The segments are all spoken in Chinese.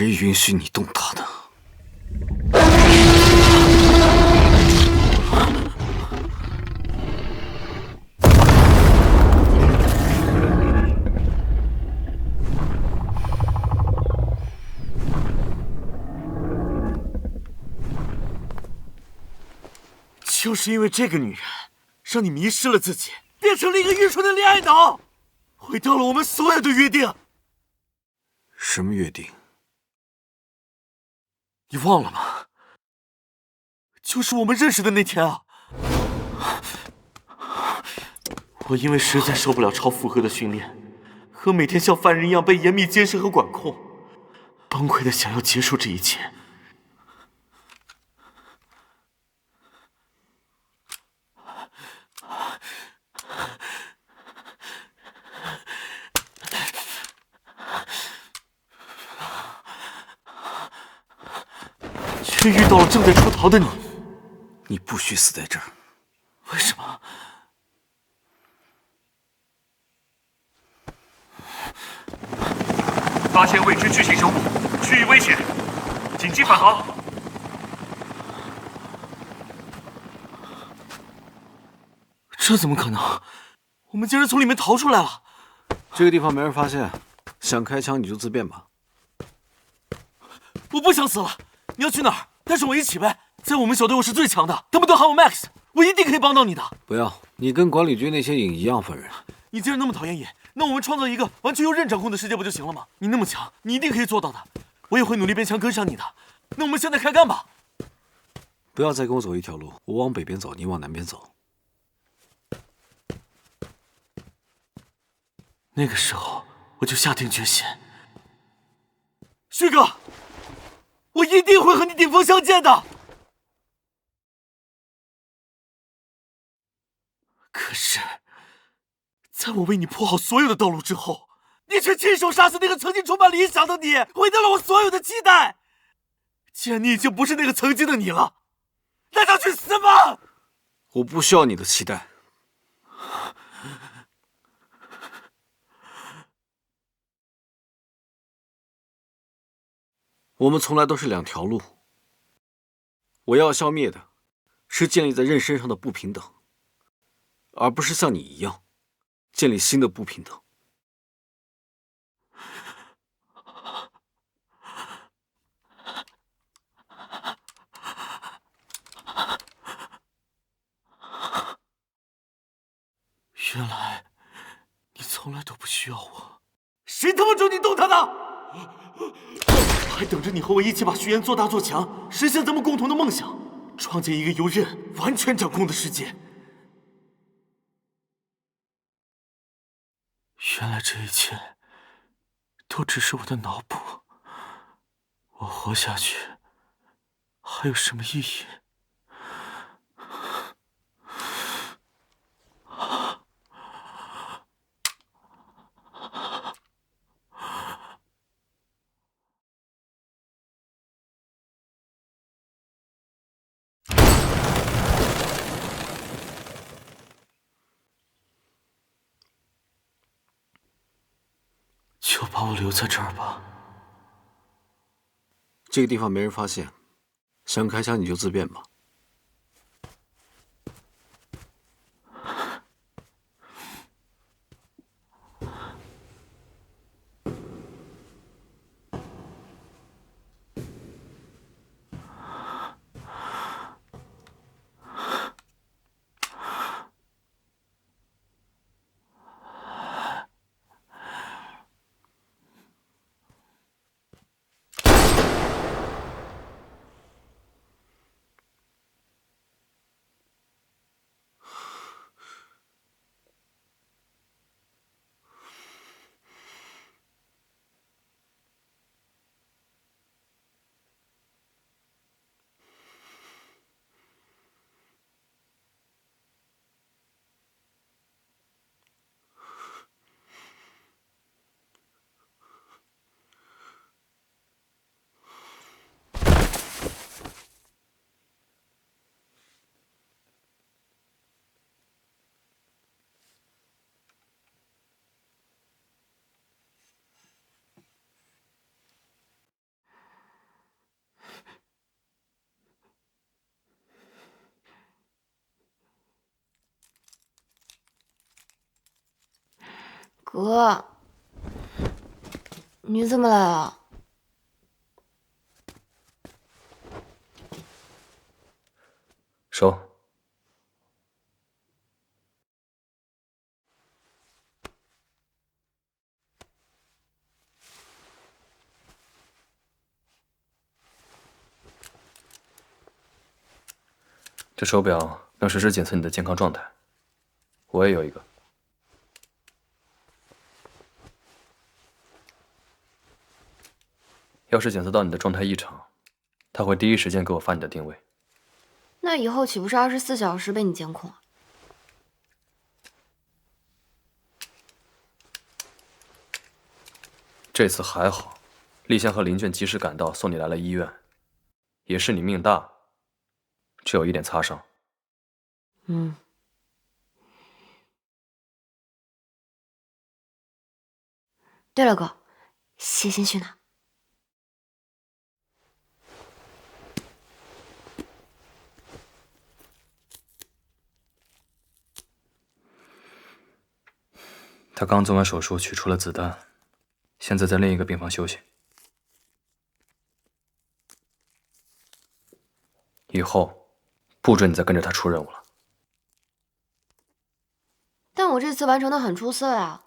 谁允许你动他的？就是因为这个女人，让你迷失了自己，变成了一个愚蠢的恋爱脑，毁掉了我们所有的约定。什么约定？你忘了吗？就是我们认识的那天啊！我因为实在受不了超负荷的训练，和每天像犯人一样被严密监视和管控，崩溃的想要结束这一切。却遇到了正在出逃的你。你不许死在这儿。为什么？发现未知巨型生物，区域危险，紧急返航。这怎么可能？我们竟然从里面逃出来了！这个地方没人发现，想开枪你就自便吧。我不想死了，你要去哪儿？带上我一起呗！在我们小队我是最强的，他们都喊我 Max， 我一定可以帮到你的。不要，你跟管理局那些影一样烦人。你既然那么讨厌影，那我们创造一个完全由刃掌控的世界不就行了吗？你那么强，你一定可以做到的。我也会努力变强跟上你的。那我们现在开干吧！不要再跟我走一条路，我往北边走，你往南边走。那个时候我就下定决心，旭哥，我一定会和你顶峰相见的。可是，在我为你铺好所有的道路之后，你却亲手杀死那个曾经充满理想的你，毁掉了我所有的期待。既然你已经不是那个曾经的你了，那就去死吧！我不需要你的期待。我们从来都是两条路。我要消灭的，是建立在刃身上的不平等，而不是像你一样，建立新的不平等。原来，你从来都不需要我。谁他妈准你动他的？还等着你和我一起把虚言做大做强，实现咱们共同的梦想，创建一个由刃完全掌控的世界。原来这一切都只是我的脑补。我活下去还有什么意义？就把我留在这儿吧。这个地方没人发现，想开枪你就自便吧。哥，你怎么来了？收。这手表能实时检测你的健康状态，我也有一个。要是检测到你的状态异常，它会第一时间给我发你的定位。那以后岂不是24小时被你监控啊？这次还好，丽香和林娟及时赶到，送你来了医院。也是你命大，只有一点擦伤。对了，哥，谢先去哪？他刚做完手术，取出了子弹，现在在另一个病房休息。以后不准你再跟着他出任务了。但我这次完成的很出色呀，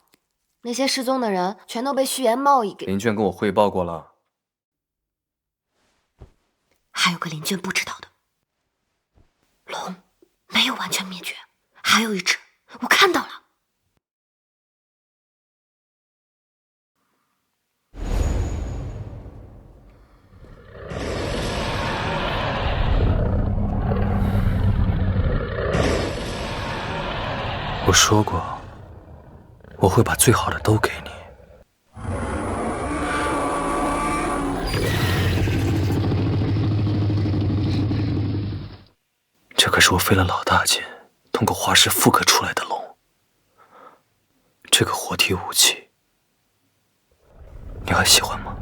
那些失踪的人全都被虚言贸易给……林娟跟我汇报过了。还有个林娟不知道的，龙没有完全灭绝，还有一只，我看到了。我说过，我会把最好的都给你。这可是我费了老大劲，通过化石复刻出来的龙。这个活体武器，你还喜欢吗？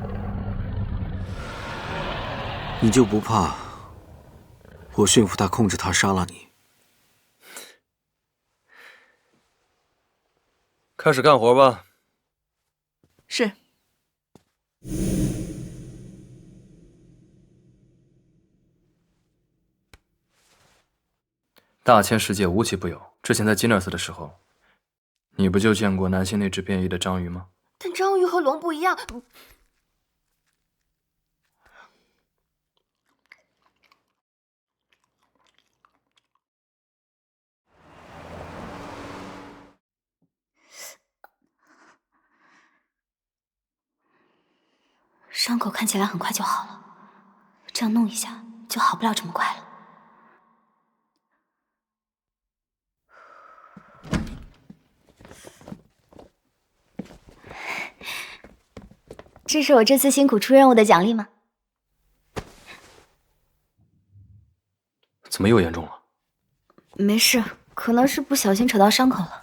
你就不怕我驯服他，控制他，杀了你？开始干活吧。是。大千世界无奇不有。之前在吉纳斯的时候，你不就见过南星那只变异的章鱼吗？但章鱼和龙不一样。伤口看起来很快就好了，这样弄一下就好不了这么快了。这是我这次辛苦出任务的奖励吗？怎么又严重了？没事，可能是不小心扯到伤口了。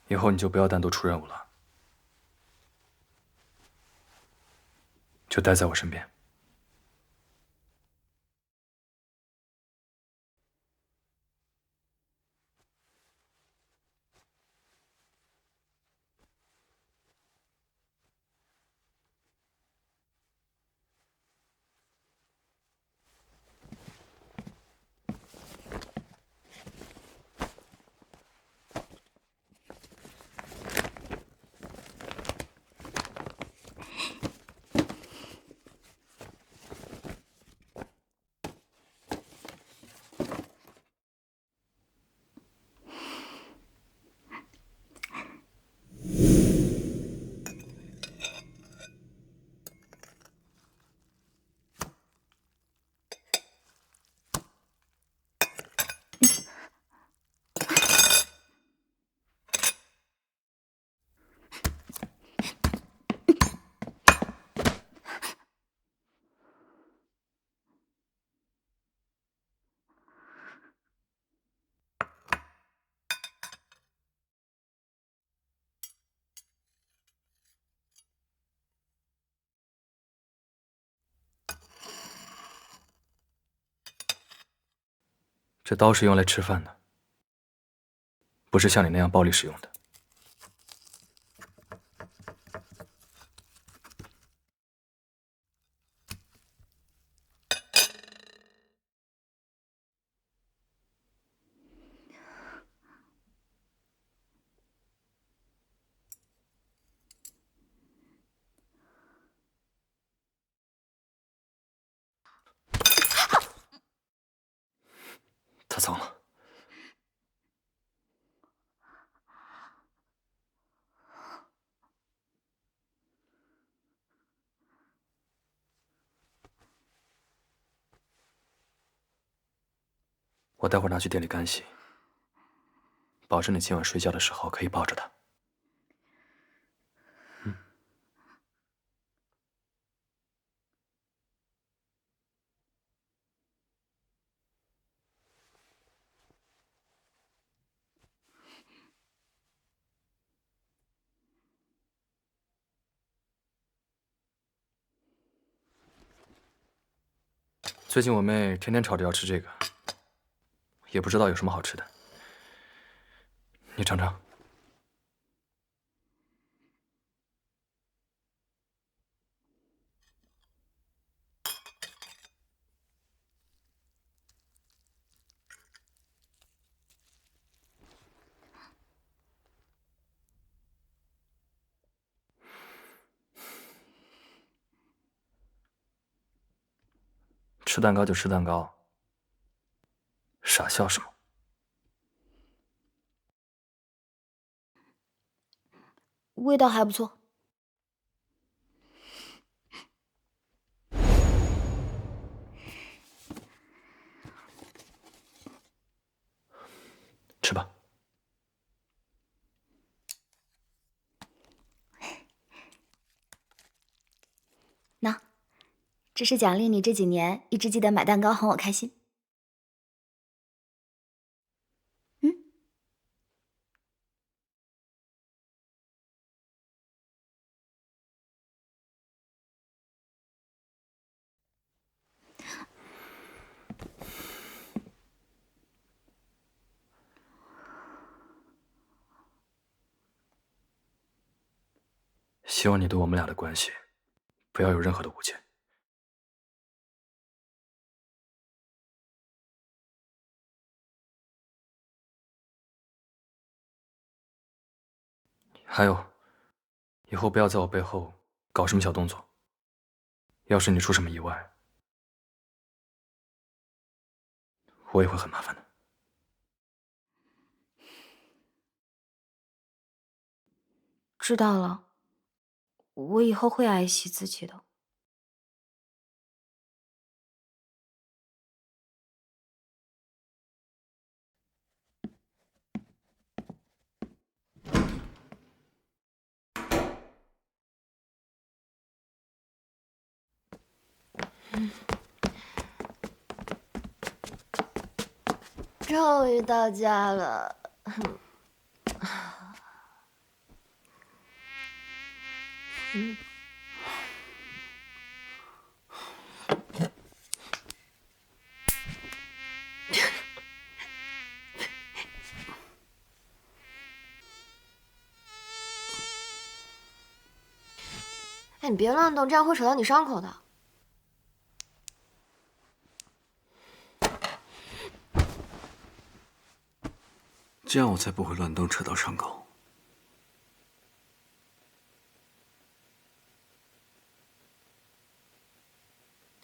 以后你就不要单独出任务了，就待在我身边。这刀是用来吃饭的，不是像你那样暴力使用的。他脏了。我待会儿拿去店里干洗，保证你今晚睡觉的时候可以抱着它。最近我妹天天吵着要吃这个，也不知道有什么好吃的。你尝尝。吃蛋糕就吃蛋糕，傻笑什么？味道还不错。吃吧。那，这是奖励你这几年一直记得买蛋糕哄我开心。希望你对我们俩的关系不要有任何的误解。还有，以后不要在我背后搞什么小动作。要是你出什么意外，我也会很麻烦的。知道了，我以后会爱惜自己的。终于到家了。哎，你别乱动，这样会扯到你伤口的。这样我才不会乱动扯到伤口。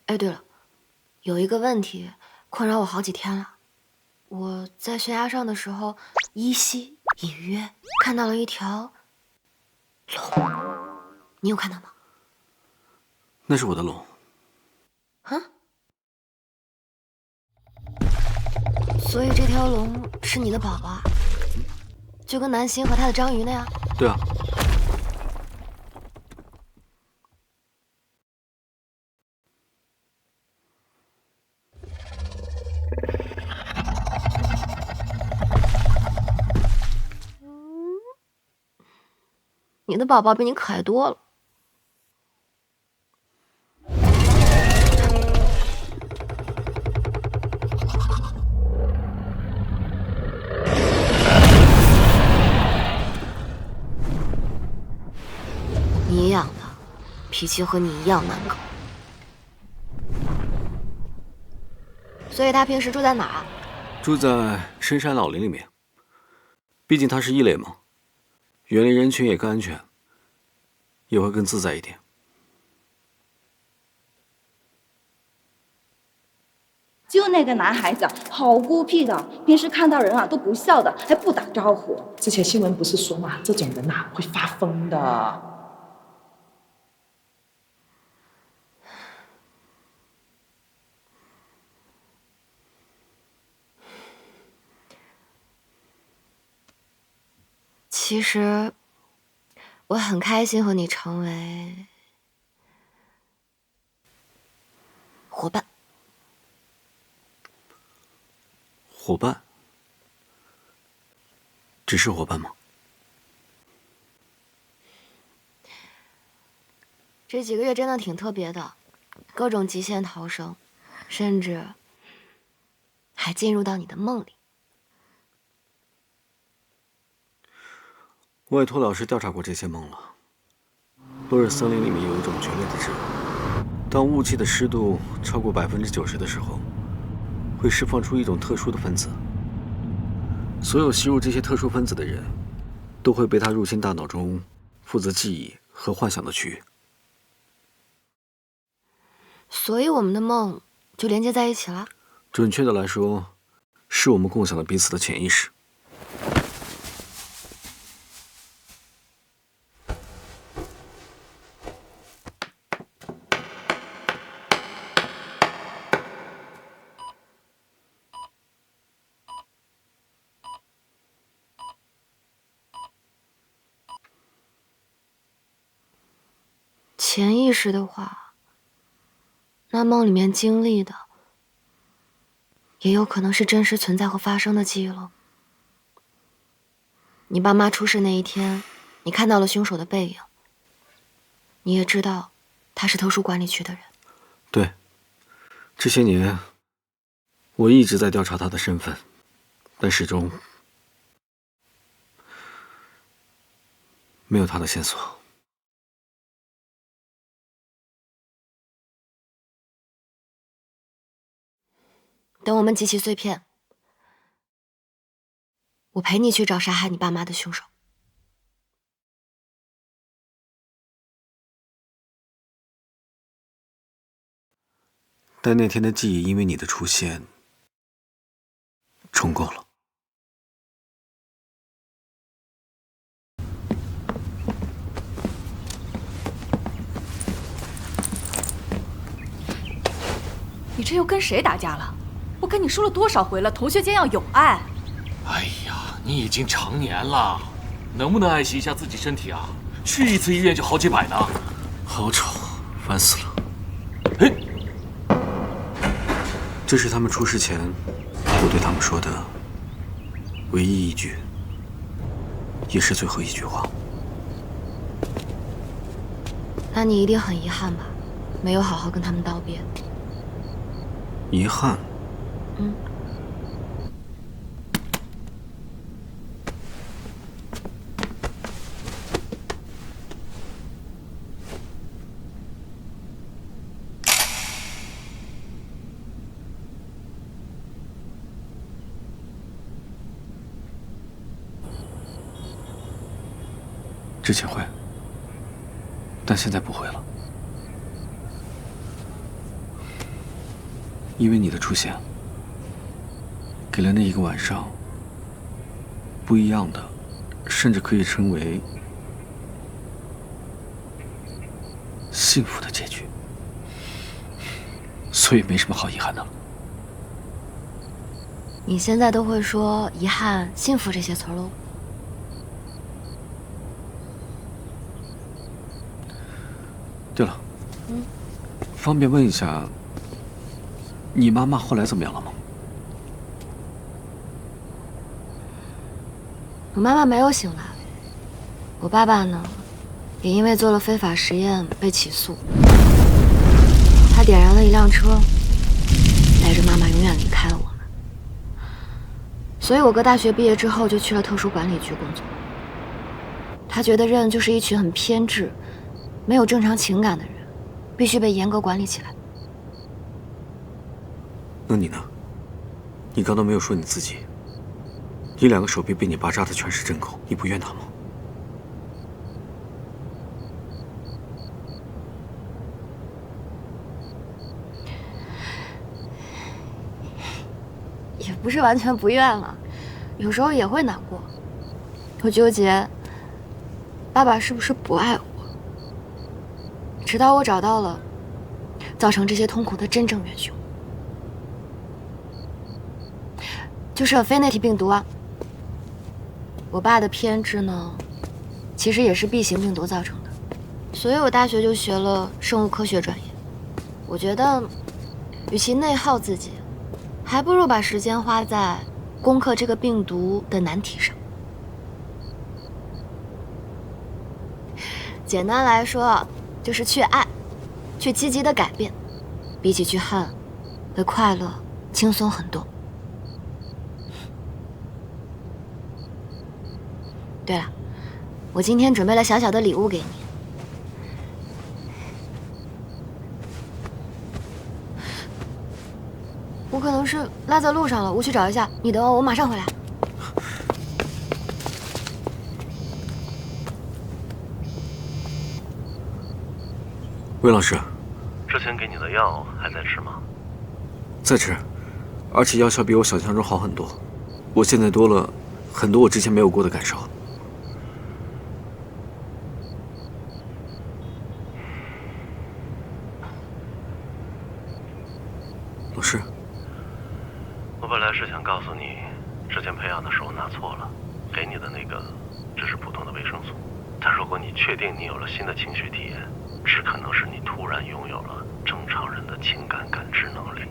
哎，对了，有一个问题困扰我好几天了。我在悬崖上的时候，依稀隐约看到了一条龙，你有看到吗？那是我的龙。嗯？所以这条龙是你的宝宝啊？就跟南星和他的章鱼那样？对啊。你的宝宝比你可爱多了。脾气和你一样难搞。所以他平时住在哪儿？住在深山老林里面。毕竟他是异类嘛，远离人群也更安全，也会更自在一点。就那个男孩子好孤僻的，平时看到人都不笑的，还不打招呼。之前新闻不是说嘛，这种人会发疯的。其实，我很开心和你成为伙伴。伙伴？只是伙伴吗？这几个月真的挺特别的，各种极限逃生，甚至还进入到你的梦里。我也托老师调查过这些梦了。落日森林里面有一种蕨类的植物，当雾气的湿度超过90%的时候，会释放出一种特殊的分子。所有吸入这些特殊分子的人，都会被它入侵大脑中负责记忆和幻想的区域。所以我们的梦就连接在一起了。准确的来说，是我们共享了彼此的潜意识。潜意识的话，那梦里面经历的，也有可能是真实存在和发生的记忆了。你爸妈出事那一天，你看到了凶手的背影，你也知道他是特殊管理区的人。对，这些年我一直在调查他的身份，但始终没有他的线索。等我们集齐碎片，我陪你去找杀害你爸妈的凶手。但那天的记忆因为你的出现重构了。你这又跟谁打架了？我跟你说了多少回了，同学间要有爱。哎呀，你已经成年了，能不能爱惜一下自己身体啊？去一次医院就好几百呢。好吵，烦死了。哎，这是他们出事前我对他们说的唯一一句，也是最后一句话。那你一定很遗憾吧？没有好好跟他们道别。遗憾？之前会，但现在不会了。因为你的出现，给了那一个晚上不一样的，甚至可以称为幸福的结局，所以没什么好遗憾的了。你现在都会说遗憾、幸福这些词喽？对了，方便问一下，你妈妈后来怎么样了吗？我妈妈没有醒来，我爸爸呢，也因为做了非法实验被起诉。他点燃了一辆车，带着妈妈永远离开了我们。所以我哥大学毕业之后就去了特殊管理局工作。他觉得人就是一群很偏执、没有正常情感的人，必须被严格管理起来。那你呢？你刚都没有说你自己，你2个手臂被你爸扎的全是针口，你不怨他吗？也不是完全不怨了，有时候也会难过。我纠结，爸爸是不是不爱我？直到我找到了造成这些痛苦的真正元凶，就是阿非内体病毒啊。我爸的偏执呢，其实也是 B 型病毒造成的，所以我大学就学了生物科学专业。我觉得，与其内耗自己，还不如把时间花在攻克这个病毒的难题上。简单来说，就是去爱，去积极的改变，比起去恨，会快乐、轻松很多。对了，我今天准备了小小的礼物给你。我可能是落在路上了，我去找一下。你等我，我马上回来。魏老师，之前给你的药还在吃吗？在吃，而且药效比我想象中好很多。我现在多了很多我之前没有过的感受。老师，我本来是想告诉你，之前配药的时候拿错了，给你的那个只是普通的维生素。但如果你确定你有了新的情绪体验，只可能是你突然拥有了正常人的情感感知能力。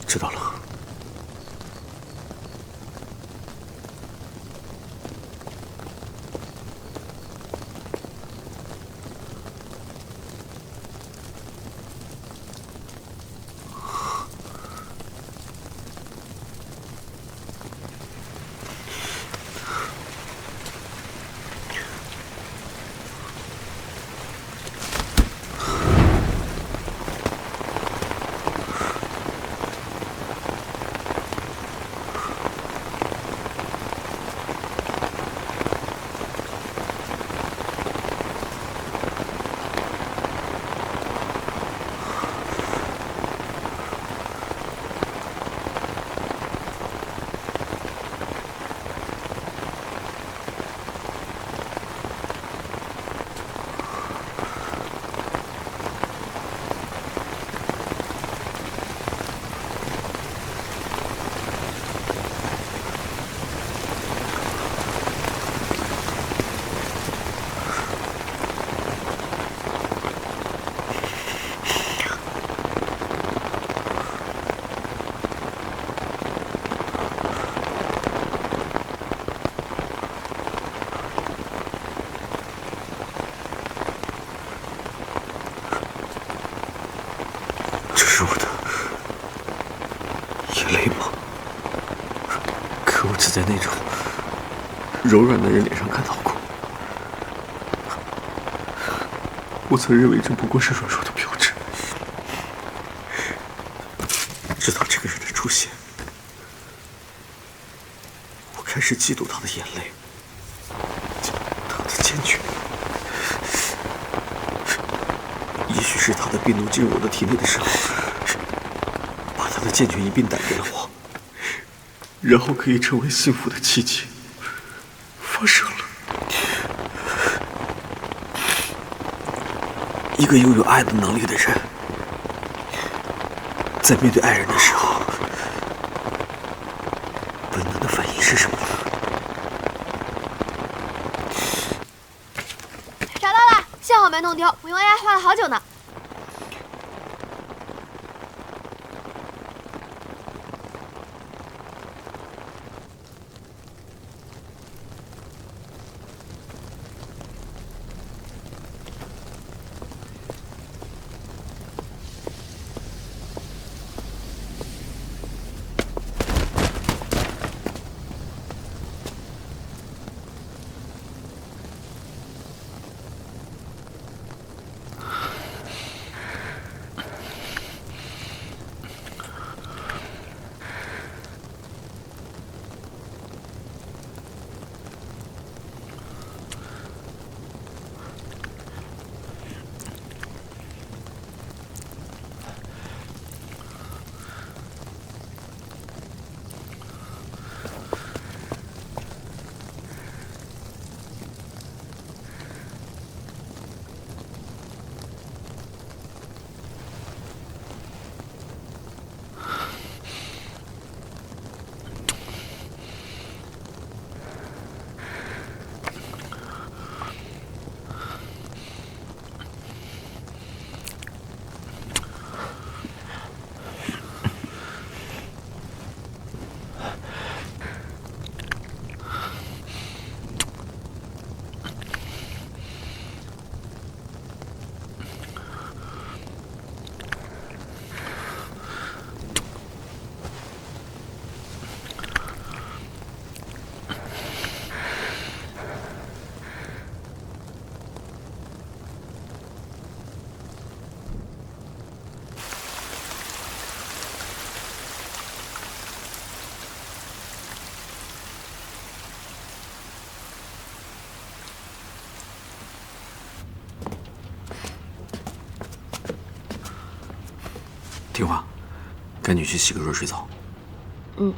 知道了。这是我的眼泪吗？可我只在那种柔软的人脸上看到过。我曾认为这不过是软弱的标志，直到这个人的出现，我开始嫉妒他的眼泪，他的坚决。也许是他的病毒进入我的体内的时候，把他的健全一并带给了我，然后可以成为幸福的奇迹发生了。一个拥有爱的能力的人，在面对爱人的时候，本能的反应是什么呢？找到了，幸好没弄丢，我用 AI 画了好久呢。听话，赶紧去洗个热水澡。嗯。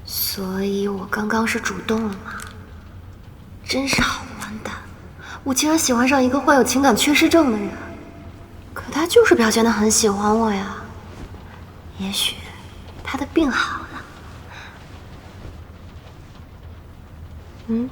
所以我刚刚是主动了吗？真是好完蛋！我竟然喜欢上一个患有情感缺失症的人，可他就是表现得很喜欢我呀。也许他的病好了。嗯。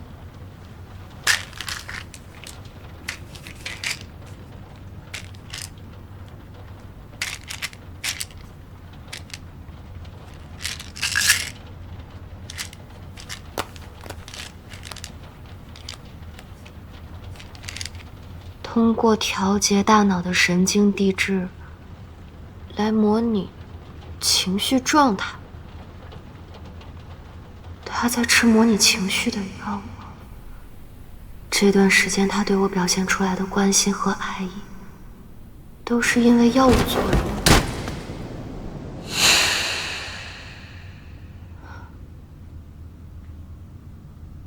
通过调节大脑的神经递质来模拟情绪状态。他在吃模拟情绪的药物。这段时间他对我表现出来的关心和爱意，都是因为药物作用。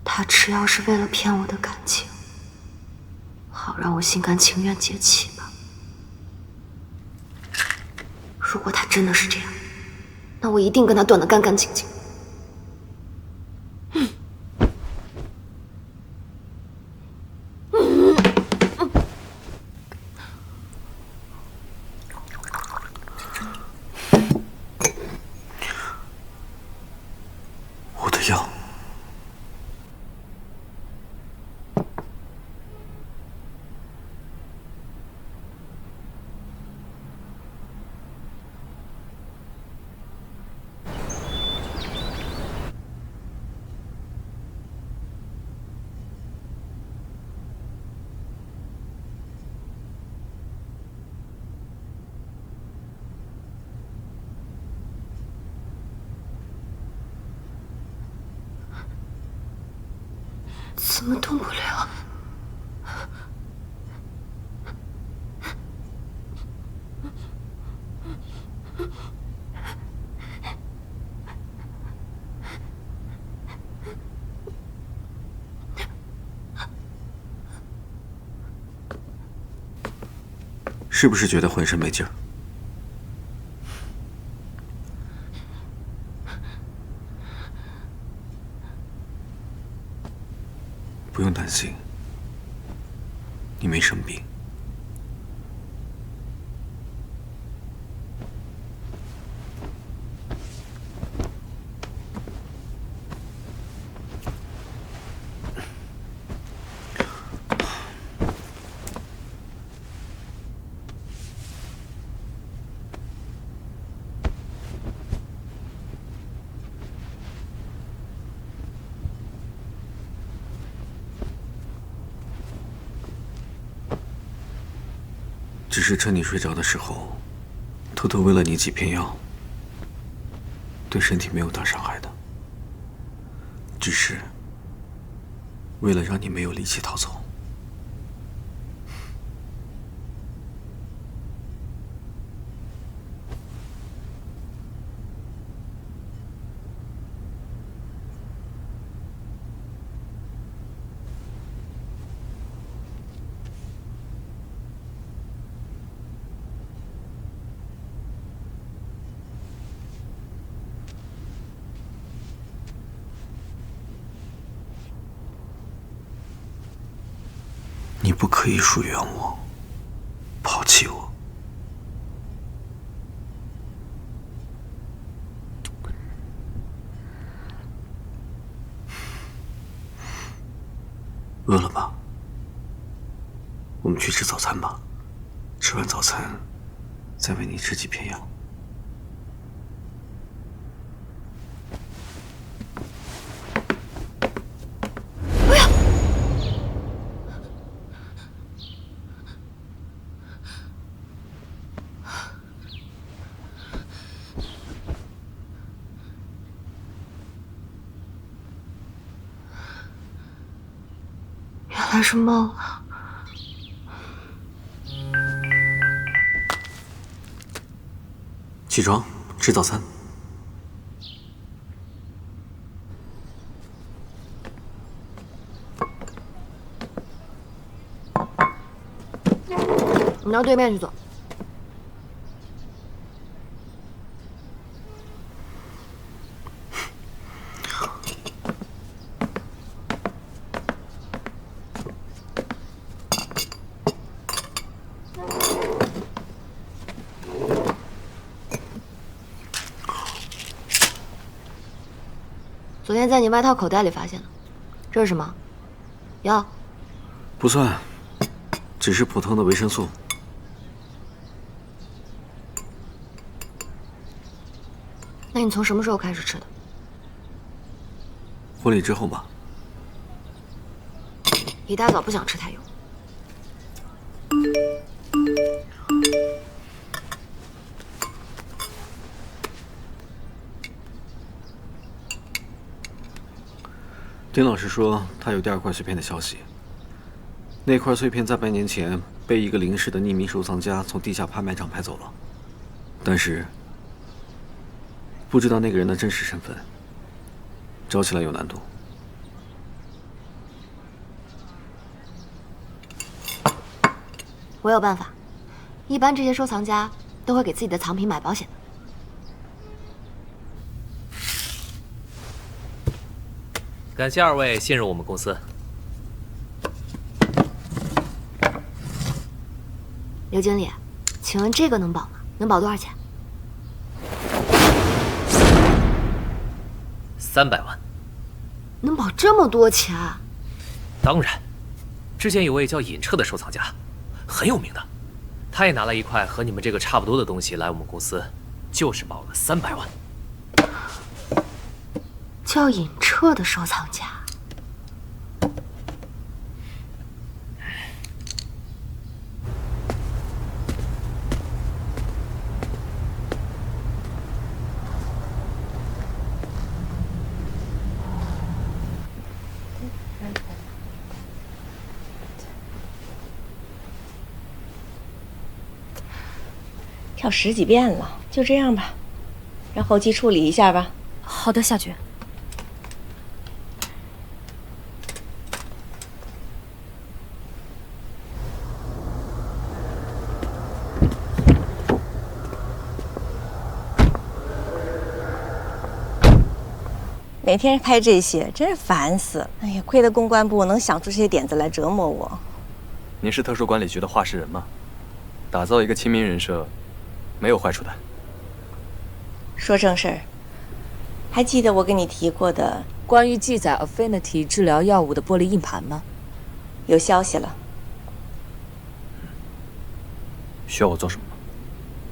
他吃药是为了骗我的感情，好让我心甘情愿接气吧。如果他真的是这样，那我一定跟他断得干干净净。我的药。怎么动不了？是不是觉得浑身没劲儿？不用担心，你没生病。只是趁你睡着的时候，偷偷喂了你几片药，对身体没有大伤害的。只是为了让你没有力气逃走。你不可以疏远我，抛弃我。饿了吧？我们去吃早餐吧。吃完早餐，再喂你吃几片药。原来是梦啊！起床，吃早餐。你到对面去坐。昨天在你外套口袋里发现的，这是什么？药？不算，只是普通的维生素。那你从什么时候开始吃的？婚礼之后吧。一大早不想吃太油。丁老师说他有第2块碎片的消息。那块碎片在半年前被一个临时的匿名收藏家从地下拍卖场拍走了，但是不知道那个人的真实身份，找起来有难度。我有办法，一般这些收藏家都会给自己的藏品买保险的。感谢2位信任我们公司。刘经理，请问这个能保吗？能保多少钱？300万。能保这么多钱？当然，之前有位叫尹彻的收藏家，很有名的，他也拿了一块和你们这个差不多的东西来我们公司，就是保了300万。叫尹彻的收藏家。跳10几遍了，就这样吧，让后期处理一下吧。好的，夏菊。每天拍这些，真是烦死了。哎呀，亏得公关部能想出这些点子来折磨我。您是特殊管理局的话事人吗？打造一个亲民人设，没有坏处的。说正事儿，还记得我跟你提过的关于记载 Affinity 治疗药物的玻璃硬盘吗？有消息了。需要我做什么吗？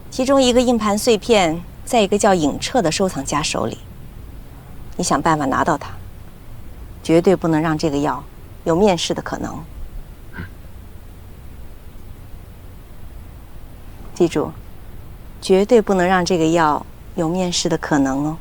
其中一个硬盘碎片在一个叫尹彻的收藏家手里，你想办法拿到它，绝对不能让这个药有面世的可能。记住，绝对不能让这个药有面世的可能哦。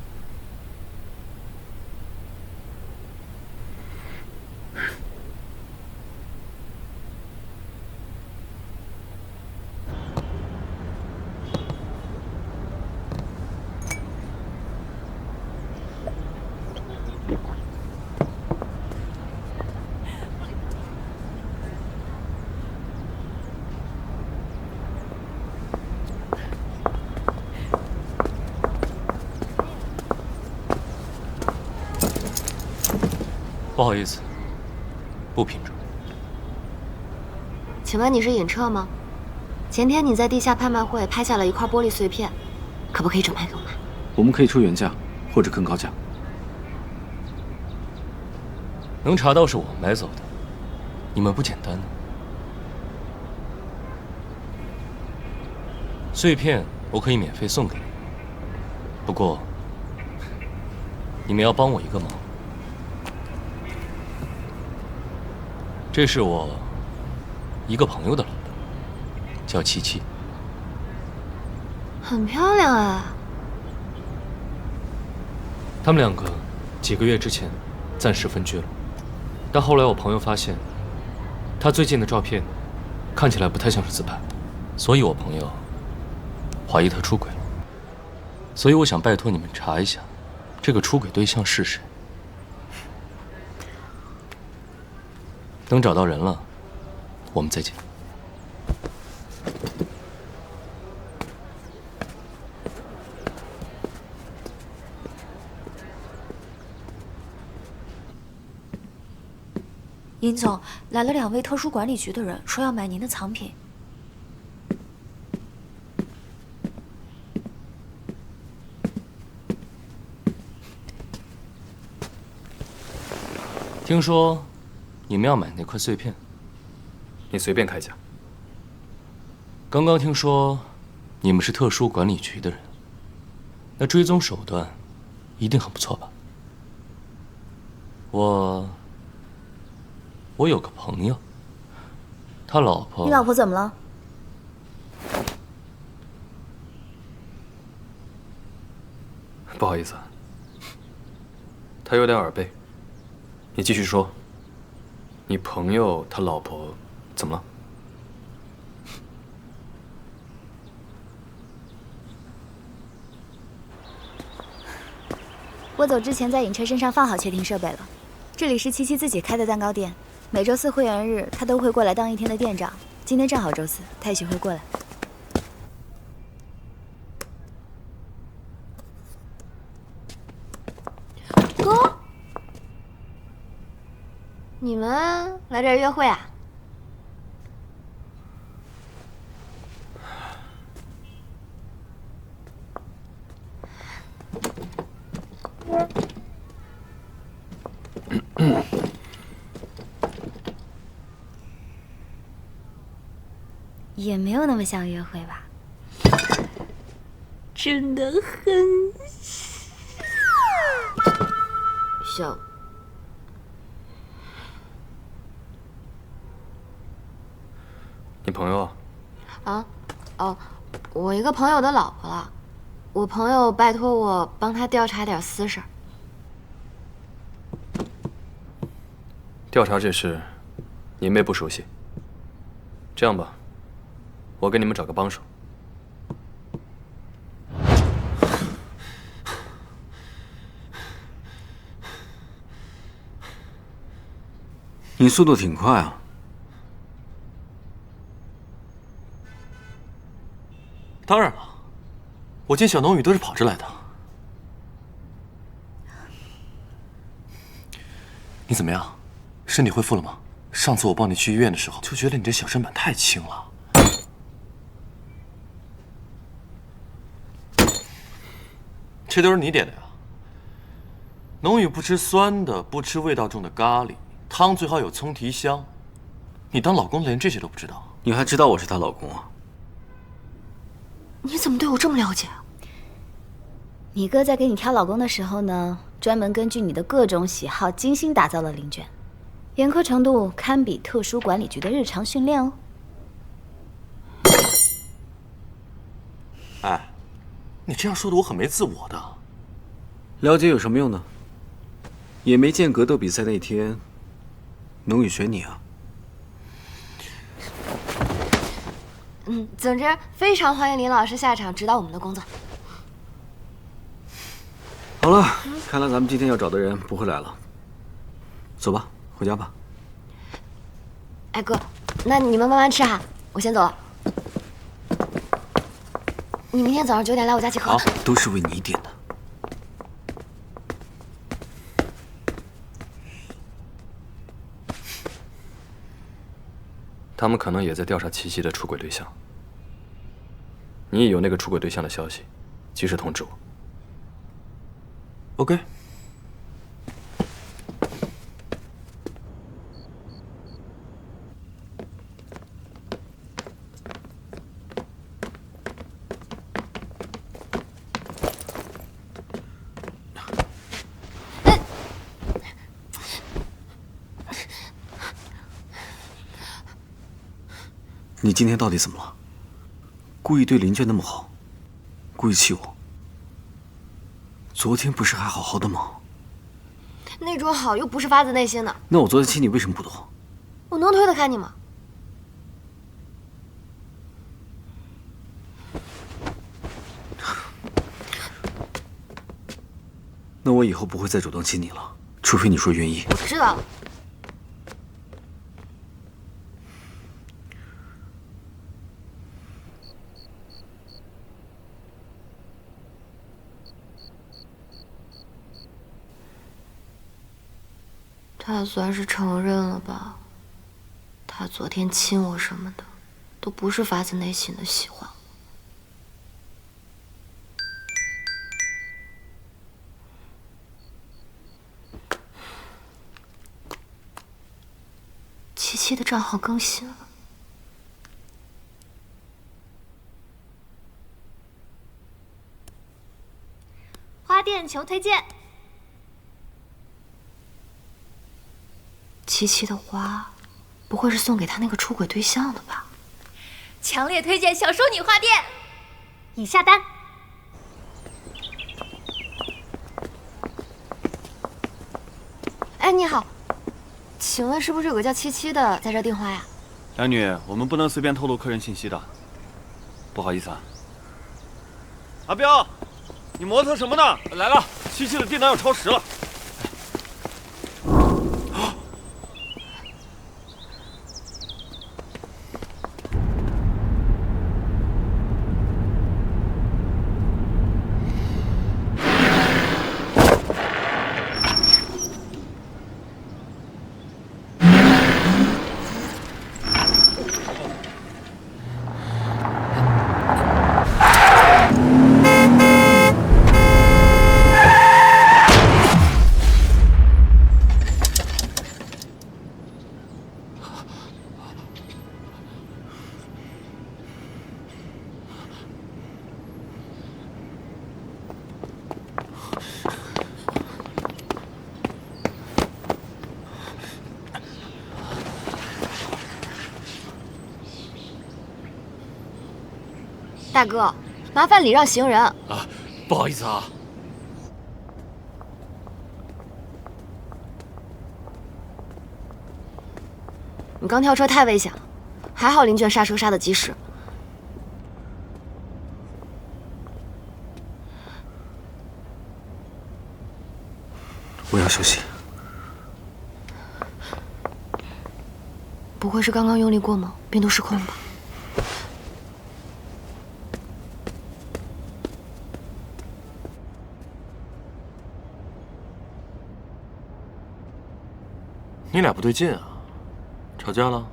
不好意思，不品质。请问你是尹彻吗？前天你在地下拍卖会拍下了一块玻璃碎片，可不可以转卖给我们？我们可以出原价，或者更高价。能查到是我买走的，你们不简单呢。碎片我可以免费送给你，不过你们要帮我一个忙。这是我一个朋友的老婆，叫七七，很漂亮啊。他们2个几个月之前暂时分居了，但后来我朋友发现，他最近的照片看起来不太像是自拍，所以我朋友怀疑他出轨了。所以我想拜托你们查一下，这个出轨对象是谁。等找到人了，我们再见。尹总，来了2位特殊管理局的人，说要买您的藏品。听说你们要买那块碎片，你随便开价。刚刚听说你们是特殊管理局的人，那追踪手段一定很不错吧？我有个朋友，他老婆……你老婆怎么了？不好意思，他有点耳背。你继续说，你朋友他老婆怎么了？我走之前在尹彻身上放好窃听设备了。这里是七七自己开的蛋糕店，每周4会员日他都会过来当1天的店长。今天正好周4，他也许会过来。哥，你们来这儿约会啊？也没有那么像约会吧？真的很像。你朋友啊？哦，我一个朋友的老婆了。我朋友拜托我帮他调查点私事儿。调查这事，你妹不熟悉。这样吧，我给你们找个帮手。你速度挺快啊！当然了，我见小龙宇都是跑着来的。你怎么样？身体恢复了吗？上次我抱你去医院的时候，就觉得你这小身板太轻了。这都是你点的呀？龙宇不吃酸的，不吃味道重的咖喱，汤最好有葱提香。你当老公连这些都不知道？你还知道我是她老公啊？你怎么对我这么了解啊？你哥在给你挑老公的时候呢，专门根据你的各种喜好精心打造了遴卷，严苛程度堪比特殊管理局的日常训练哦。哎，你这样说的我很没自我的。了解有什么用呢？也没见格斗比赛那天，龙宇选你啊。总之非常欢迎林老师下场指导我们的工作。好了，看来咱们今天要找的人不会来了。走吧，回家吧。哎哥，那你们慢慢吃哈，我先走了。你明天早上9点来我家集合。好，都是为你点的。他们可能也在调查七夕的出轨对象。你也有那个出轨对象的消息，及时通知我。OK。你今天到底怎么了？故意对林娟那么好，故意气我。昨天不是还好好的吗？那种好又不是发自内心的。那我昨天亲你为什么不懂？我能推得开你吗？那我以后不会再主动亲你了，除非你说愿意。我知道了。他算是承认了吧？他昨天亲我什么的，都不是发自内心的喜欢我。七七的账号更新了。花店求推荐。七七的花，不会是送给他那个出轨对象的吧？强烈推荐小淑女花店，已下单。哎，你好，请问是不是有个叫七七的在这订花呀？美女，我们不能随便透露客人信息的，不好意思啊。阿彪，你磨蹭什么呢？来了，七七的订单要超时了。大哥，麻烦礼让行人。啊，不好意思啊。你刚跳车太危险了，还好林卷刹车刹得及时。我要休息。不会是刚刚用力过猛，变度失控了吧？你俩不对劲啊，吵架了？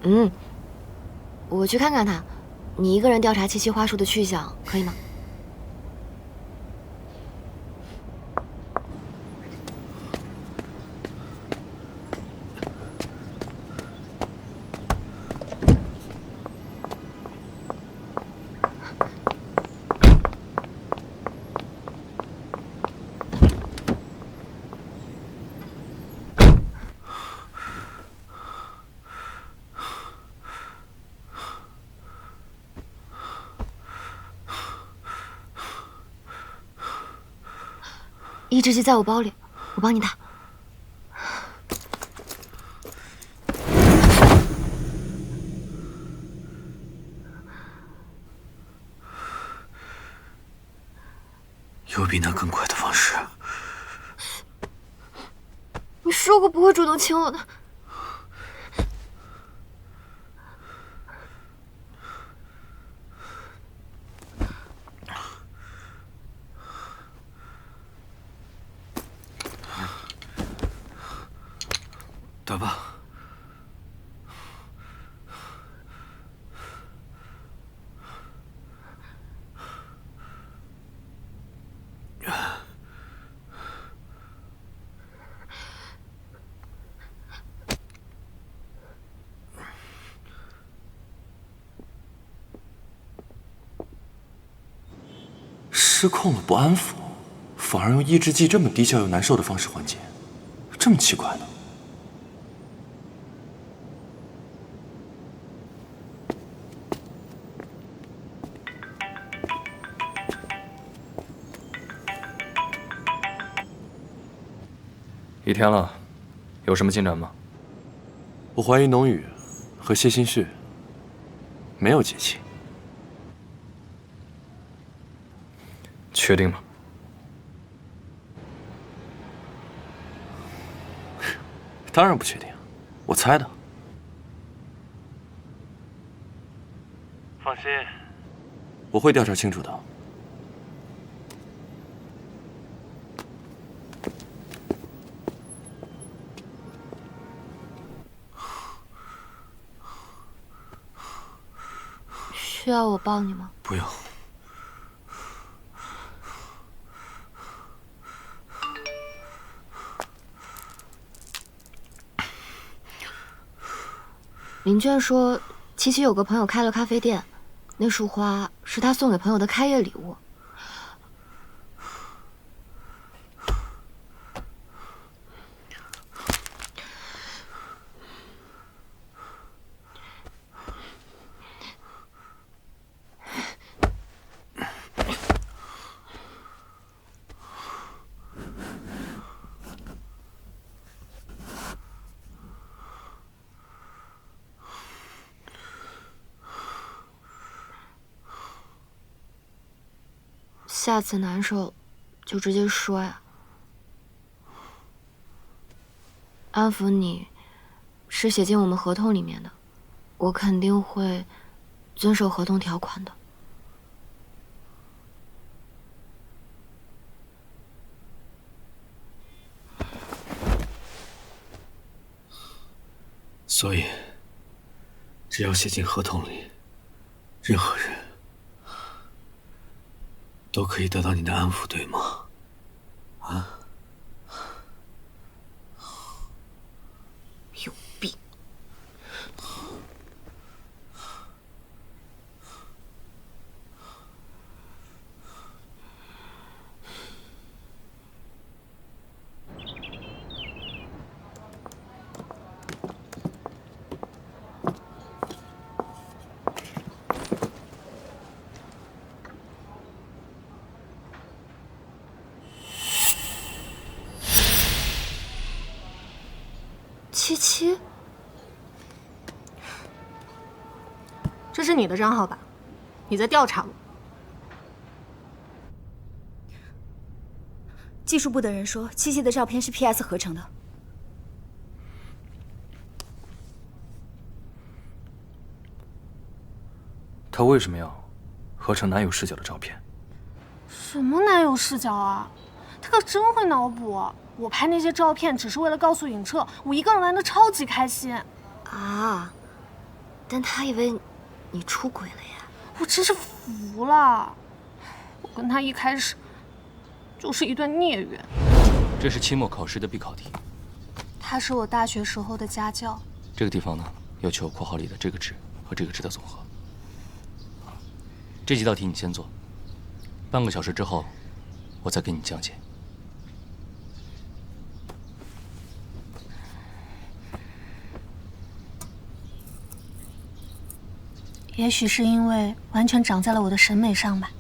嗯，我去看看他，你一个人调查七七花束的去向，可以吗？抑制剂在我包里，我帮你打。有比那更快的方式？你说过不会主动亲我的。打吧。失控了不安抚，反而用抑制剂这么低效又难受的方式缓解，这么奇怪呢？1天了，有什么进展吗？我怀疑农宇和谢新旭没有结亲。确定吗？当然不确定，我猜的。放心，我会调查清楚的。需要我抱你吗？不用。林娟说，琪琪有个朋友开了咖啡店，那束花是他送给朋友的开业礼物。下次难受，就直接说呀。安抚你，是写进我们合同里面的，我肯定会遵守合同条款的。所以，只要写进合同里，任何人都可以得到你的安抚，对吗？啊？有病！77，这是你的账号吧？你在调查我？技术部的人说，77的照片是 PS 合成的。他为什么要合成男友视角的照片？什么男友视角啊？他可真会脑补。我拍那些照片只是为了告诉尹彻，我一个人玩的超级开心。啊！但他以为你出轨了呀！我真是服了。我跟他一开始就是一段孽缘。这是期末考试的必考题。他是我大学时候的家教。这个地方呢，要求括号里的这个值和这个值的总和。这几道题你先做，半个小时之后，我再给你讲解。也许是因为完全长在了我的审美上吧，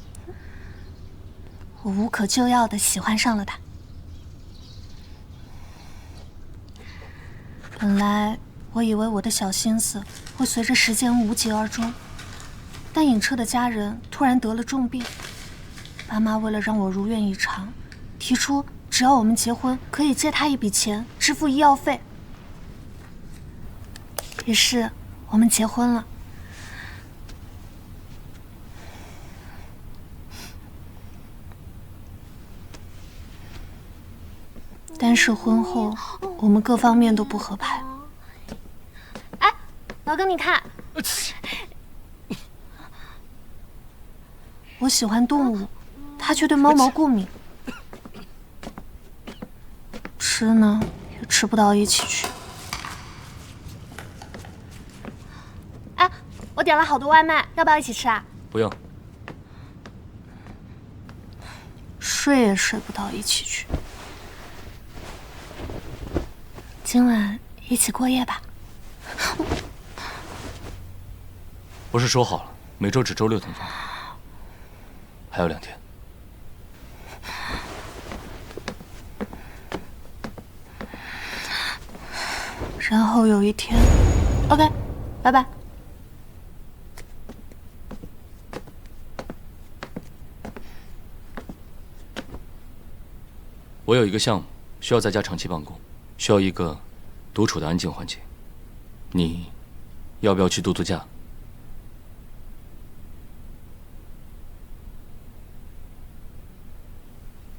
我无可救药地喜欢上了他。本来我以为我的小心思会随着时间无疾而终，但尹彻的家人突然得了重病，爸妈为了让我如愿以偿，提出只要我们结婚，可以借他一笔钱支付医药费。于是我们结婚了。但是婚后，我们各方面都不合拍。哎，老公，你看，我喜欢动物，他却对猫毛过敏，吃呢也吃不到一起去。哎，我点了好多外卖，要不要一起吃啊？不用。睡也睡不到一起去。今晚一起过夜吧。不是说好了每周只周6通风，还有2天。然后有一天 ，OK， 拜拜。我有一个项目需要在家长期办公，需要一个独处的安静环境。你要不要去度度假？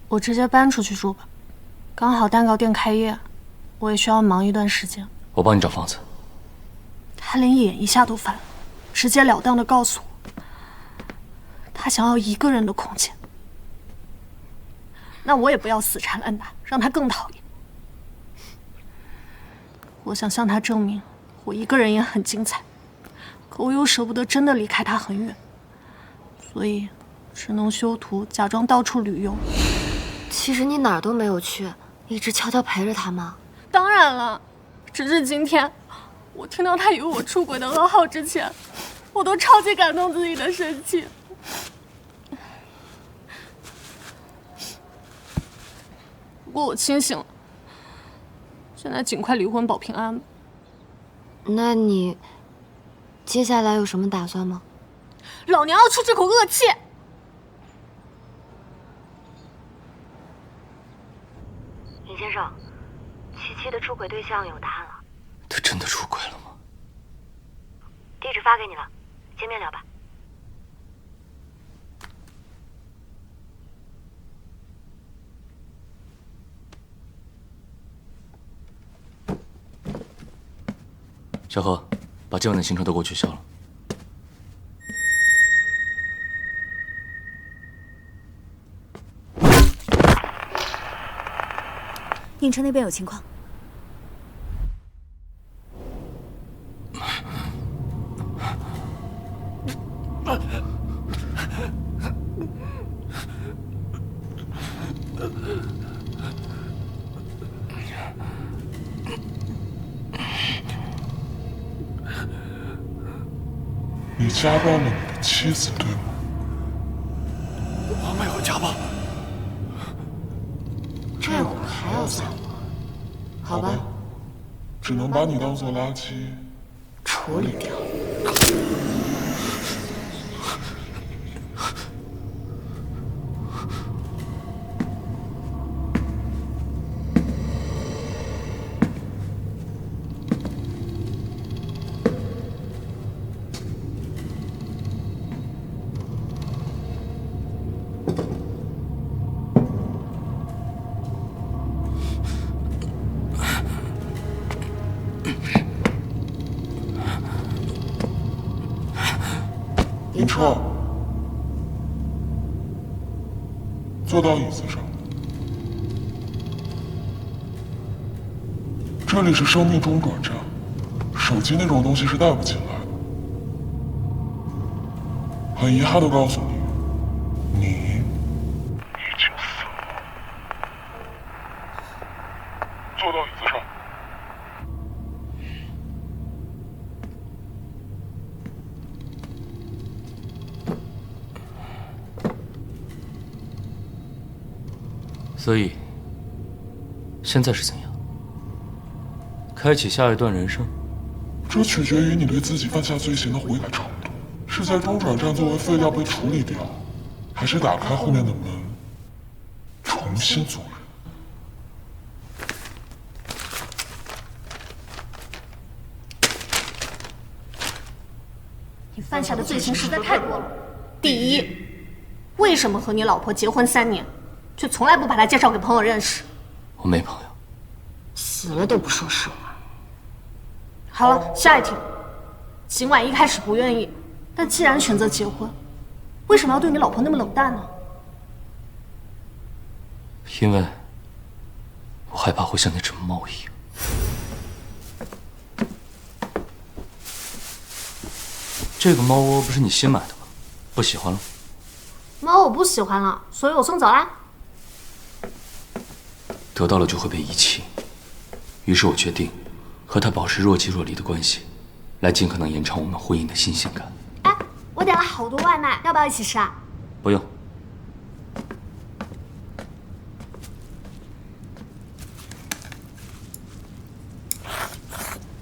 我直接搬出去住吧，刚好蛋糕店开业，我也需要忙一段时间。我帮你找房子。他连演一下都烦，直截了当的告诉我，他想要一个人的空间。那我也不要死缠烂打，让他更讨厌。我想向他证明，我一个人也很精彩，可我又舍不得真的离开他很远，所以只能修图，假装到处旅游。其实你哪儿都没有去，一直悄悄陪着他吗？当然了，直至今天，我听到他以为我出轨的噩耗之前，我都超级感动自己的生气。不过我清醒了，现在尽快离婚保平安吧。那你接下来有什么打算吗？老娘要出这口恶气！尹先生，七七的出轨对象有答案了。他真的出轨了吗？地址发给你了，见面聊吧。小何，把今晚的行程都给我取消了。影城那边有情况。你家暴了你的妻子，对吗？我没有家暴。这会儿还要撒谎？好吧，只能把你当做垃圾处理掉。尹彻，坐到椅子上。这里是生命中转站，手机那种东西是带不进来的。很遗憾的告诉你，你已经死了。坐到椅子上。所以，现在是怎样？开启下一段人生？这取决于你对自己犯下罪行的悔改程度。是在中转站作为废料被处理掉，还是打开后面的门，重新做人？你犯下的罪行实在太多了。第一，为什么和你老婆结婚3年，却从来不把她介绍给朋友认识？我没朋友。死了都不说实话。好了，下一题。尽管一开始不愿意，但既然选择结婚，为什么要对你老婆那么冷淡呢？因为我害怕会像那只猫一样。这个猫窝不是你新买的吗？不喜欢了？猫我不喜欢了，所以我送走啦。得到了就会被遗弃，于是我决定和他保持若即若离的关系，来尽可能延长我们婚姻的新鲜感。哎，我点了好多外卖，要不要一起吃啊？不用。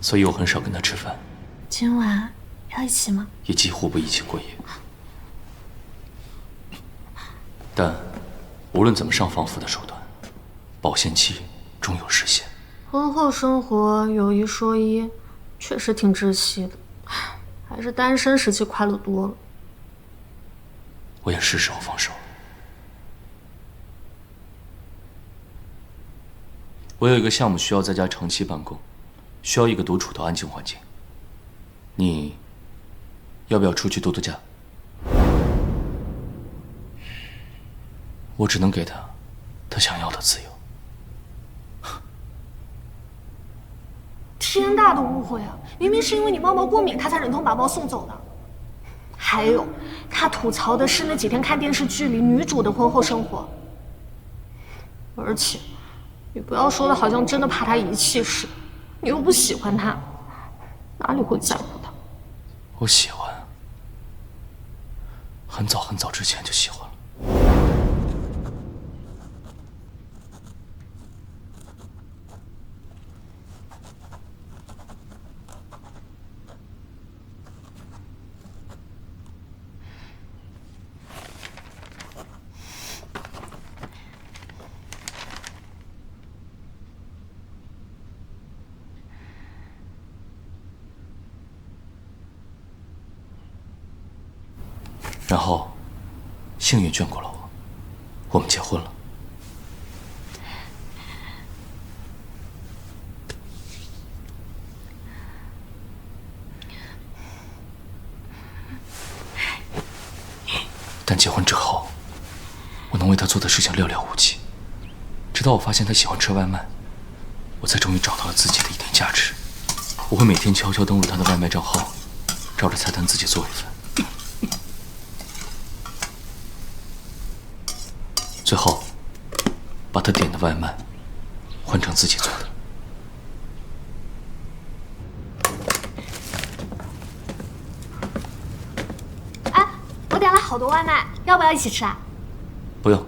所以我很少跟他吃饭。今晚要一起吗？也几乎不一起过夜。但无论怎么上防腐的手段，保鲜期终有时限。婚后生活有一说一，确实挺窒息的，还是单身时期快乐多了。我也是时候放手。我有一个项目需要在家长期办公，需要一个独处的安静环境。你要不要出去度度假？我只能给他想要的自由。天大的误会啊！明明是因为你猫毛过敏，他才忍痛把猫送走的。还有，他吐槽的是那几天看电视剧里女主的婚后生活。而且，你不要说的好像真的怕他遗弃似的，你又不喜欢他，哪里会在乎他？我喜欢，很早很早之前就喜欢了。然后，幸运眷顾了我，我们结婚了。但结婚之后，我能为他做的事情寥寥无几。直到我发现他喜欢吃外卖，我才终于找到了自己的一点价值。我会每天悄悄登录他的外卖账号，照着菜单自己做一份。最后，把他点的外卖换成自己做的。哎，我点了好多外卖，要不要一起吃啊？不用。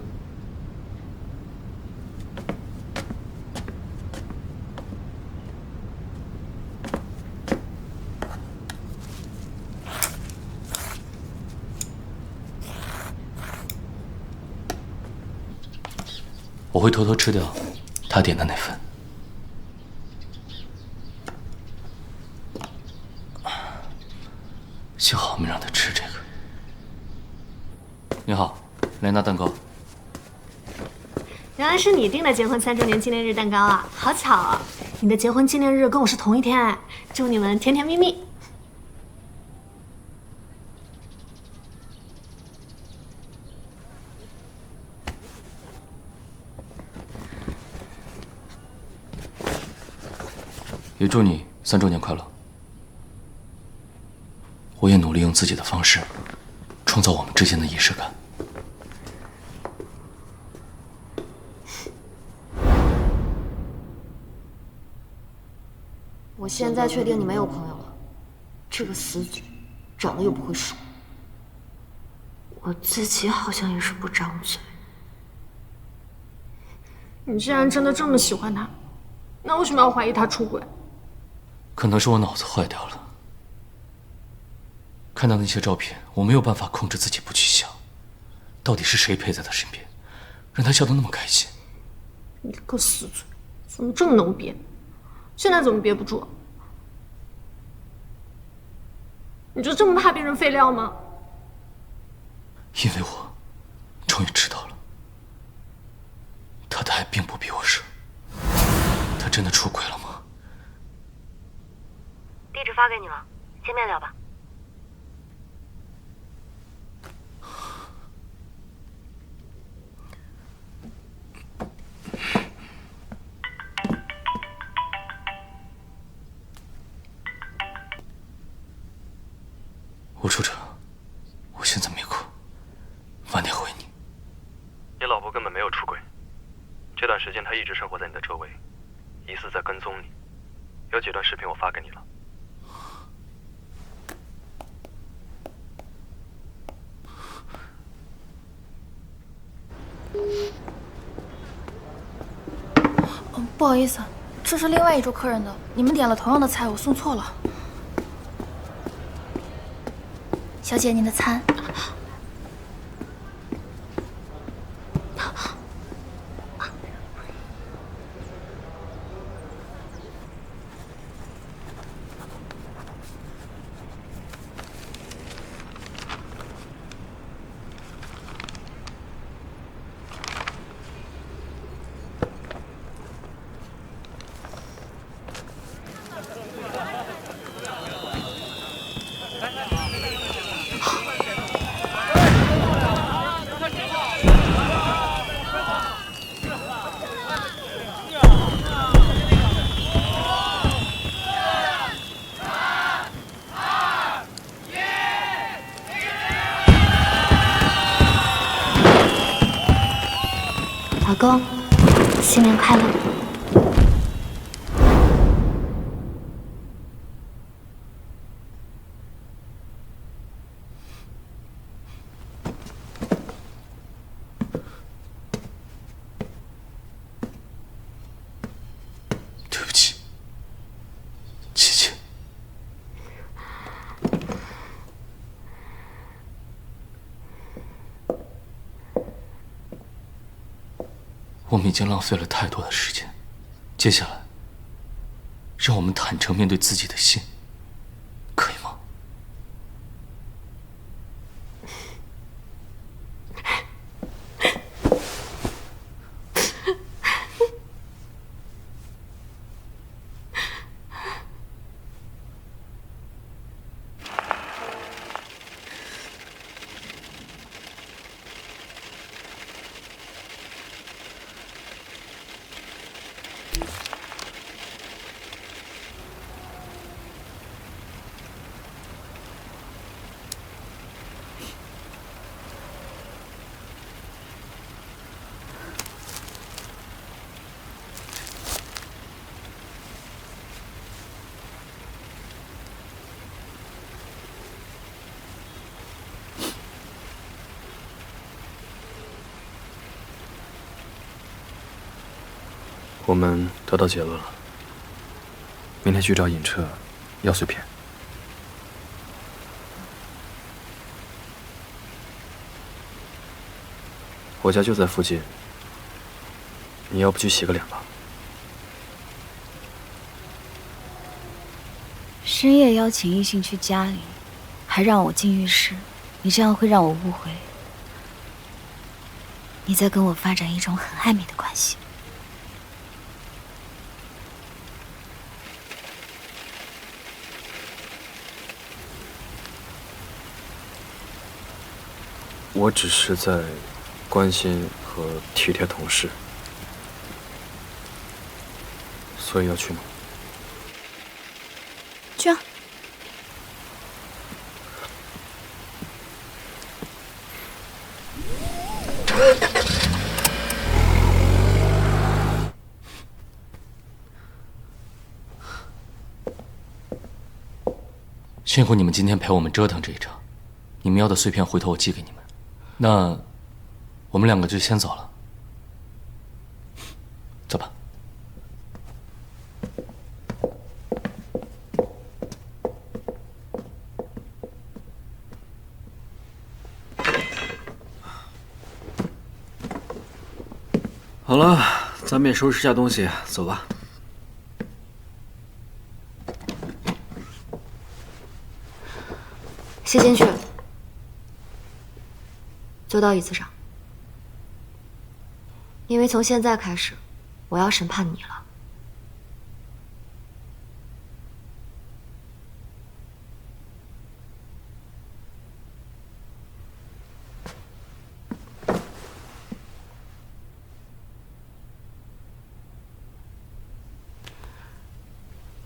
我会偷偷吃掉他点的那份。幸好没让他吃这个。你好，来拿蛋糕。原来是你订的结婚3周年纪念日蛋糕啊，好巧啊！你的结婚纪念日跟我是同一天哎，祝你们甜甜蜜蜜。也祝你3周年快乐。我也努力用自己的方式，创造我们之间的仪式感。我现在确定你没有朋友了，这个死嘴，长得又不会说。我自己好像也是不张嘴。你既然真的这么喜欢他，那为什么要怀疑他出轨？可能是我脑子坏掉了。看到那些照片，我没有办法控制自己不去想，到底是谁陪在他身边，让他笑得那么开心。你个死嘴，怎么这么能憋？现在怎么憋不住？你就这么怕变成废料吗？因为我终于知道了，他的爱并不比我少。他真的出轨了吗？地址发给你了，见面聊吧。吴处长，我现在没空，晚点回你。你老婆根本没有出轨，这段时间她一直生活在你的周围，疑似在跟踪你。有几段视频我发给你了。不好意思，这是另外一桌客人的，你们点了同样的菜，我送错了。小姐，您的餐。老公，新年快乐！对不起，琪琪。我们已经浪费了太多的时间，接下来，让我们坦诚面对自己的心，可以吗？我们得到结论了，明天去找尹彻要碎片。我家就在附近，你要不去洗个脸吧？深夜邀请异性去家里，还让我进浴室，你这样会让我误会你在跟我发展一种很暧昧的关系。我只是在关心和体贴同事，所以要去吗？去啊！辛苦你们今天陪我们折腾这一场，你们要的碎片回头我寄给你们。那我们两个就先走了，走吧。好了，咱们也收拾下东西，走吧。先进去，坐到椅子上，因为从现在开始，我要审判你了。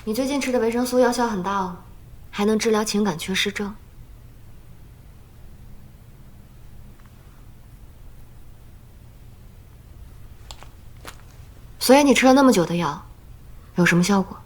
你最近吃的维生素药效很大哦，还能治疗情感缺失症。所以你吃了那么久的药，有什么效果？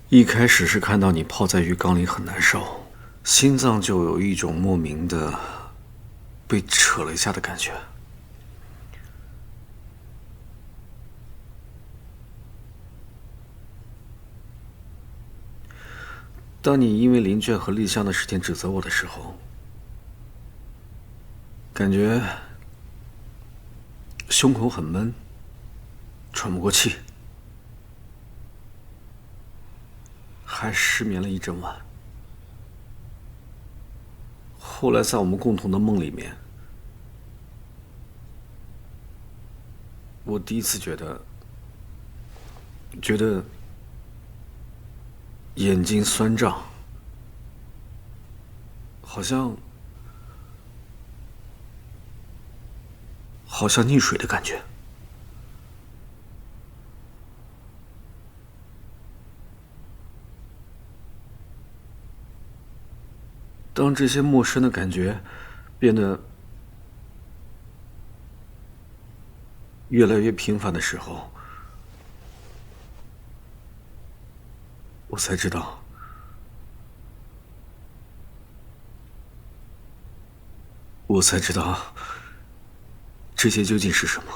一开始是看到你泡在浴缸里很难受，心脏就有一种莫名的被扯了一下的感觉。当你因为林娟和丽香的事情指责我的时候，感觉胸口很闷，喘不过气，还失眠了一整晚。后来在我们共同的梦里面，我第一次觉得眼睛酸胀，好像溺水的感觉。当这些陌生的感觉变得越来越频繁的时候，我才知道，这些究竟是什么。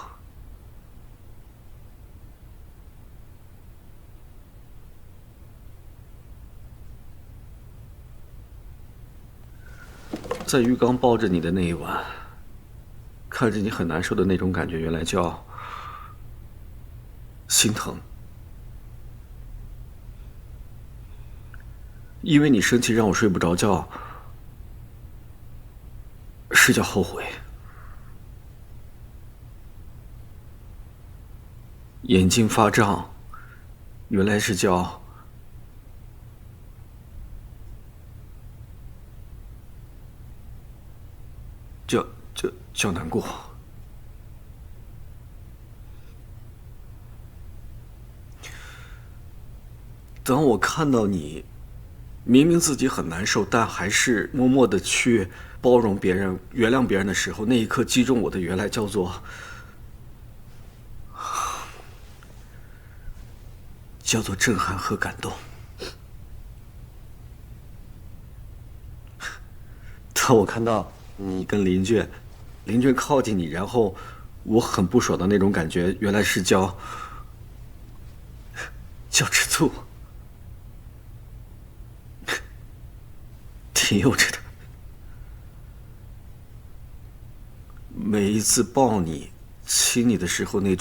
在浴缸抱着你的那一晚，看着你很难受的那种感觉，原来叫心疼。因为你生气让我睡不着觉，是叫后悔。眼睛发胀，原来是叫难过。当我看到你明明自己很难受，但还是默默的去包容别人、原谅别人的时候，那一刻击中我的原来叫做震撼和感动。当我看到你跟林娟靠近你，然后我很不爽的那种感觉，原来是叫吃醋，挺幼稚的。每一次抱你、亲你的时候，那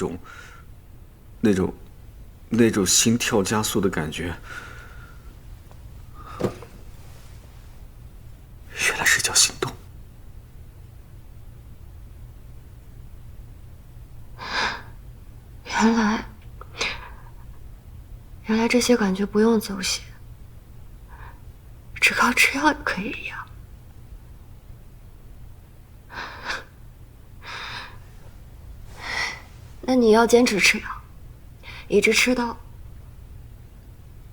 种心跳加速的感觉，原来是叫心动。原来这些感觉不用走血，只靠吃药就可以养。那你要坚持吃药，一直吃到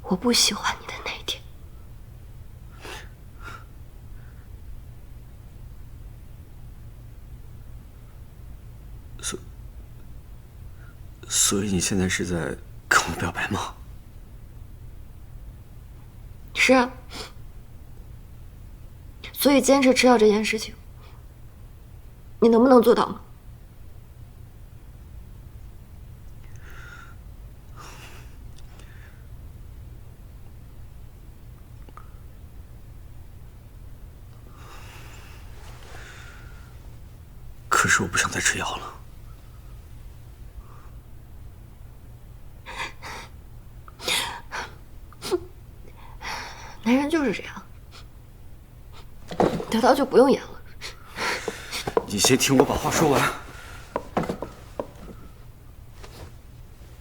我不喜欢你的那一天。所以你现在是在跟我表白吗？是啊，所以坚持吃药这件事情，你能不能做到吗？可是我不想再吃药了。男人就是这样，得到就不用演了。你先听我把话说完。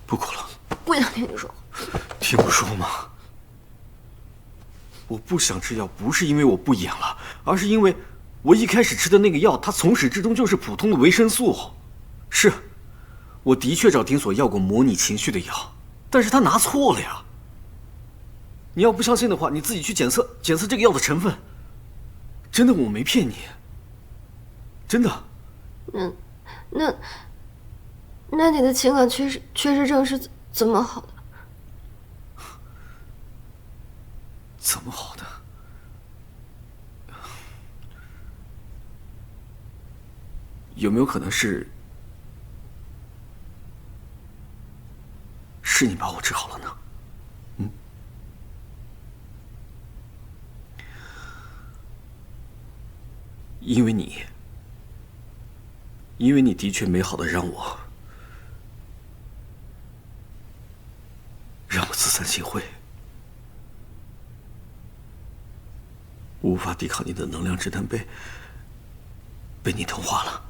不哭了。不想听你说。听我说嘛。我不想吃药，不是因为我不演了，而是因为我一开始吃的那个药，它从始至终就是普通的维生素。是，我的确找丁所要过模拟情绪的药，但是他拿错了呀。你要不相信的话，你自己去检测这个药的成分。真的，我没骗你。真的。那你的情感缺失症是怎么好的？怎么好的？有没有可能是你把我治好了呢？因为你的确美好的让我自惭形秽，无法抵抗你的能量之灯被你同化了。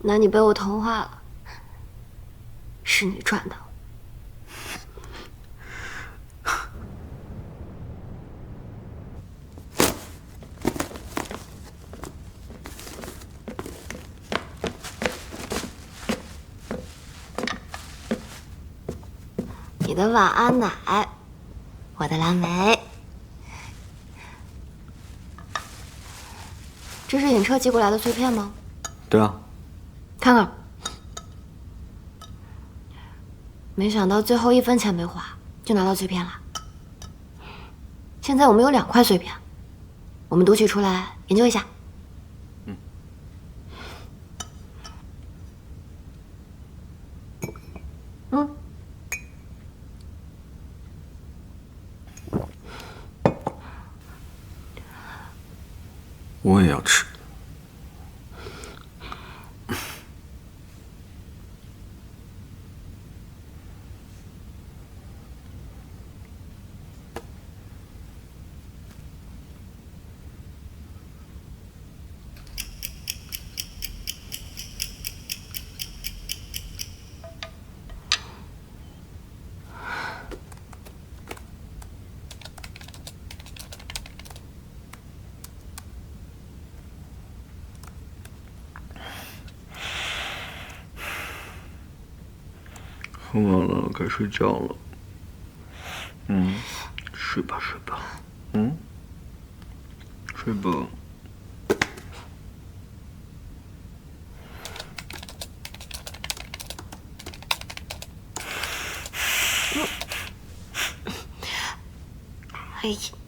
那你被我同化了，是你赚的。你的晚安奶，我的蓝莓。这是尹彻寄过来的碎片吗？对啊。看看。没想到最后1分钱没花，就拿到碎片了。现在我们有2块碎片，我们读取出来研究一下。我也要吃。很晚了，该睡觉了。睡吧，睡吧。睡吧。哎呀。